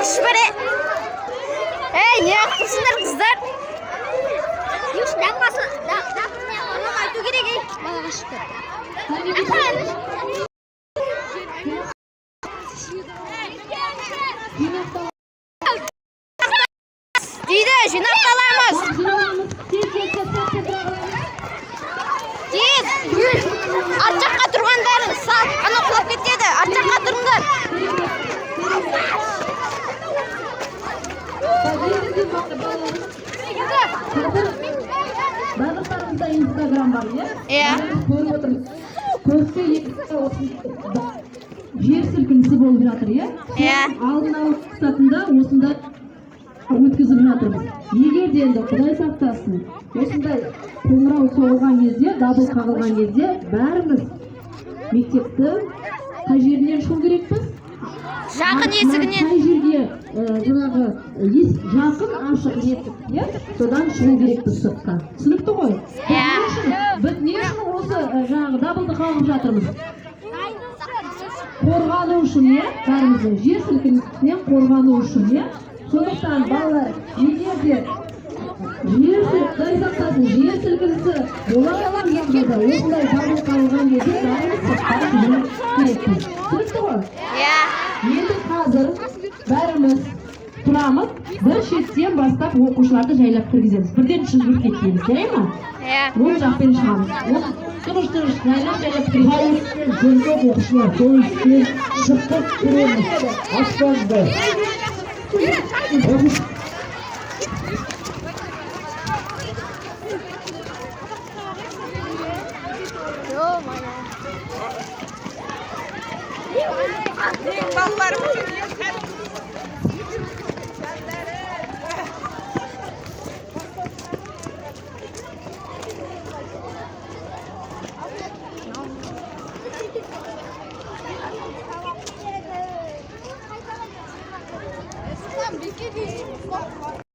Kış böyle. Hey, ne yapıyorsunuz kızlar? Yuş, damlasın. Onu aytu gerek. Bana kaşık. Deydi, jünaktalarımız. Deydi. Arçakka turganlar. Sağ, ana kulap ketedi. Arçakka turganlar. Bazılarımızda Instagram var ya. Görüp oturmuş. Köşke yer silkinisi болып жатыр ya. Алдын алу мақсатында осында өткізіп жатырмыз. Егер де енді Құдай сақтасын, осындай қоңырау соғылған кезде, дабыл қағылған кезде бәріміз мектепті қай жерінен шығу керекпіз? Жақын есігінен. Қай жерге жаңағы жақын ашық есік, содан шығу керекпіз сыртқа. Түсінікті ғой? Біз не үшін осы жаңағы дабылды қағып жатырмыз? Қорғану үшін, бәріміздің жер сілкінісінен қорғану үшін, сондықтан балалар, егер де жер сілкінісі бола қалған жағдайда осындай дабыл қағылған кезде бәріміз сыртқа шығу керекпіз. Түсінікті ғой? Енді қазір бәріміз тұрамыз, бір шеттен бастап оқушыларды жайлап кіргіземіз. Бірден шыжғып кетпейміз, жарай ма? Ол жақпен шығамыз. Тұрыш, жайлап кіргіземіз. Жөнсөк оқушылар, сол үстен шықтық көреміз. Аспазды. Балаларым